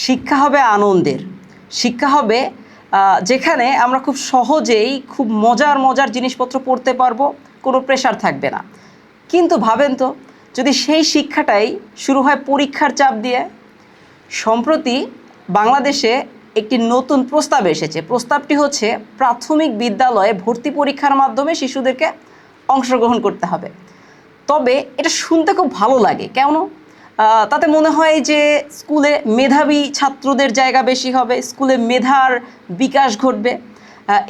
শিক্ষা হবে আনন্দের, শিক্ষা হবে যেখানে আমরা খুব সহজেই খুব মজার মজার জিনিসপত্র পড়তে পারবো, কোনো প্রেশার থাকবে না। কিন্তু ভাবেন তো, যদি সেই শিক্ষাটাই শুরু হয় পরীক্ষার চাপ দিয়ে। সম্প্রতি বাংলাদেশে একটি নতুন প্রস্তাব এসেছে। প্রস্তাবটি হচ্ছে প্রাথমিক বিদ্যালয়ে ভর্তি পরীক্ষার মাধ্যমে শিশুদেরকে অংশগ্রহণ করতে হবে। তবে এটা শুনতে খুব ভালো লাগে। কেন? তাতে মনে হয় যে স্কুলে মেধাবী ছাত্রদের জায়গা বেশি হবে, স্কুলে মেধার বিকাশ ঘটবে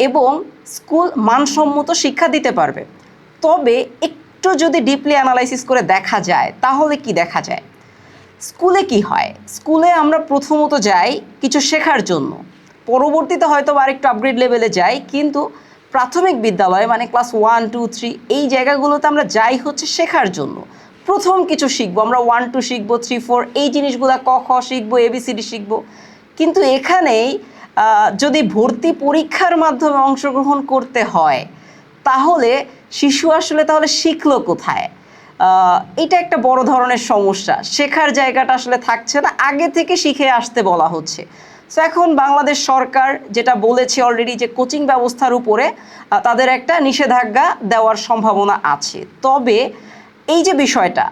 এবং স্কুল মানসম্মত শিক্ষা দিতে পারবে। তবে একটু যদি ডিপলি অ্যানালাইসিস করে দেখা যায়, তাহলে কি দেখা যায়? স্কুলে কি হয়? স্কুলে আমরা প্রথমত যাই কিছু শেখার জন্য, পরবর্তীতে হয়তো আরেকটু আপগ্রেড লেভেলে যাই, কিন্তু প্রাথমিক বিদ্যালয়ে মানে ক্লাস 1, 2, 3 এই জায়গাগুলোতে আমরা যাই হচ্ছে শেখার জন্য। প্রথম কিছু শিখবো, আমরা 1, 2 শিখবো, 3, 4 এই জিনিসগুলো, ক খ শিখবো, ABCD শিখবো। কিন্তু এখানেই যদি ভর্তি পরীক্ষার মাধ্যমে অংশগ্রহণ করতে হয়, তাহলে শিশু আসলে তাহলে শিখলো কোথায়? এটা একটা বড় ধরনের সমস্যা। শেখার জায়গাটা আসলে থাকছে না, আগে থেকে শিখে আসতে বলা হচ্ছে। সো এখন বাংলাদেশ সরকার যেটা বলেছে অলরেডি, যে কোচিং ব্যবস্থার উপরে তাদের একটা নিষেধাজ্ঞা দেওয়ার সম্ভাবনা আছে। তবে এই যে বিষয়টা,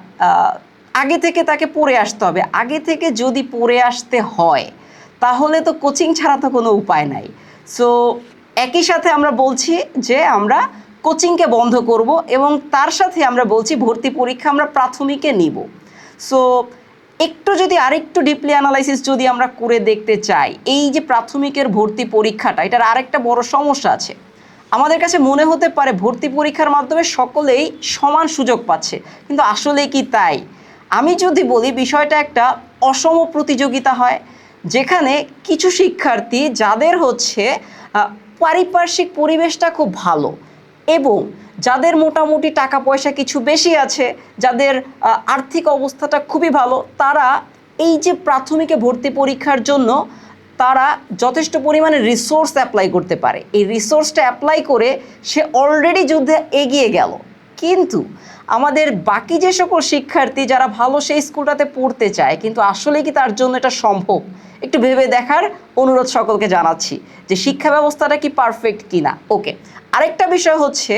আগে থেকে তাকে পড়ে আসতে হবে। আগে থেকে যদি পড়ে আসতে হয়, তাহলে তো কোচিং ছাড়া তো কোনো উপায় নাই। সো একই সাথে আমরা বলছি যে আমরা কোচিংকে বন্ধ করব এবং তার সাথে আমরা বলছি ভর্তি পরীক্ষা আমরা প্রাথমিকে নিব। সো একটু যদি আরেকটু ডিপলি অ্যানালাইসিস যদি আমরা করে দেখতে চাই, এই যে প্রাথমিকের ভর্তি পরীক্ষাটা, এটার আরেকটা বড় সমস্যা আছে। আমাদের কাছে মনে হতে পারে ভর্তি পরীক্ষার মাধ্যমে সকলেই সমান সুযোগ পাচ্ছে, কিন্তু আসলে কি তাই? আমি যদি বলি, বিষয়টা একটা অসম প্রতিযোগিতা হয়, যেখানে কিছু শিক্ষার্থী যাদের হচ্ছে পারিপার্শ্বিক পরিবেশটা খুব ভালো এবং যাদের মোটামুটি টাকা পয়সা কিছু বেশি আছে, যাদের আর্থিক অবস্থাটা খুবই ভালো, তারা এই যে প্রাথমিকে ভর্তি পরীক্ষার জন্য তারা যথেষ্ট পরিমাণে রিসোর্স অ্যাপ্লাই করতে পারে। এই রিসোর্সটা অ্যাপ্লাই করে সে অলরেডি যুদ্ধে এগিয়ে গেল। কিন্তু আমাদের বাকি যে সকল শিক্ষার্থী যারা ভালো সেই স্কুলটাতে পড়তে চায়, কিন্তু আসলে কি তার জন্য এটা সম্ভব? একটু ভেবে দেখার অনুরোধ সকলকে জানাচ্ছি যে শিক্ষা ব্যবস্থাটা কি পারফেক্ট কিনা। ওকে, আরেকটা বিষয় হচ্ছে,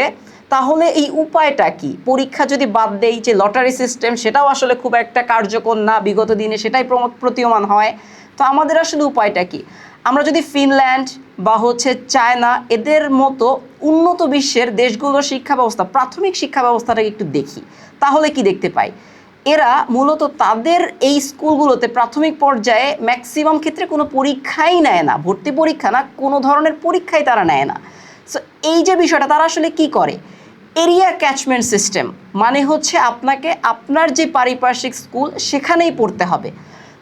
তাহলে এই উপায়টা কি? পরীক্ষা যদি বাদ দেই, যে লটারি সিস্টেম, সেটাও আসলে খুব একটা কার্যকর না, বিগত দিনে সেটাই প্রতীয়মান হয়। তো আমাদের আসলে উপায়টা কি? আমরা যদি ফিনল্যান্ড বা হচ্ছে চায়না এদের মতো উন্নত বিশ্বের দেশগুলোর শিক্ষা ব্যবস্থা, প্রাথমিক শিক্ষা ব্যবস্থাটাকে একটু দেখি, তাহলে কি দেখতে পাই? এরা মূলত তাদের এই স্কুলগুলোতে প্রাথমিক পর্যায়ে ম্যাক্সিমাম ক্ষেত্রে কোনো পরীক্ষাই নেয় না, ভর্তি পরীক্ষা না, কোনো ধরনের পরীক্ষাই তারা নেয় না। সো এই যে বিষয়টা, তারা আসলে কি করে? এরিয়া ক্যাচমেন্ট সিস্টেম, মানে হচ্ছে আপনাকে আপনার যে পারিপার্শ্বিক স্কুল সেখানেই পড়তে হবে।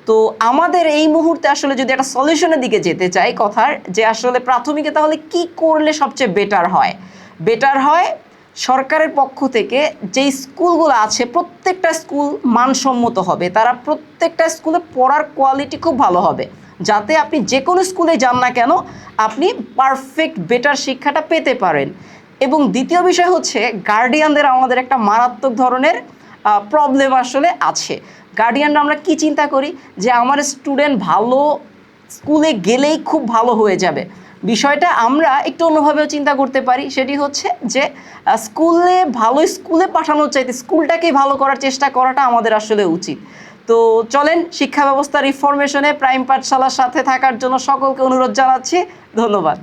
তো আমাদের এই মুহূর্তে আসলে যদি একটা সলিউশনের দিকে যেতে চাই কথার, যে আসলে প্রাথমিকে তাহলে কি করলে সবচেয়ে বেটার হয়? বেটার হয় সরকারের পক্ষ থেকে যেই স্কুলগুলো আছে প্রত্যেকটা স্কুল মানসম্মত হবে, তারা প্রত্যেকটা স্কুলে পড়ার কোয়ালিটি খুব ভালো হবে, যাতে আপনি যে কোনো স্কুলে যান না কেন আপনি পারফেক্ট বেটার শিক্ষাটা পেতে পারেন। এবং দ্বিতীয় বিষয় হচ্ছে, গার্ডিয়ানদের আমাদের একটা মারাত্মক ধরনের প্রবলেম আসলে আছে। গার্ডিয়ানরা আমরা কি চিন্তা করি, যে আমার স্টুডেন্ট ভালো স্কুলে গেলেই খুব ভালো হয়ে যাবে। বিষয়টা আমরা একটু অন্যভাবেও চিন্তা করতে পারি, সেটি হচ্ছে যে ভালো স্কুলে পাঠানোর চাইতে স্কুলটাকে ভালো করার চেষ্টা করাটা আমাদের আসলে উচিত। তো চলেন, শিক্ষা ব্যবস্থা রিফরমেশনে প্রাইম পাঠশালার সাথে থাকার জন্য সকলকে অনুরোধ জানাচ্ছি। ধন্যবাদ।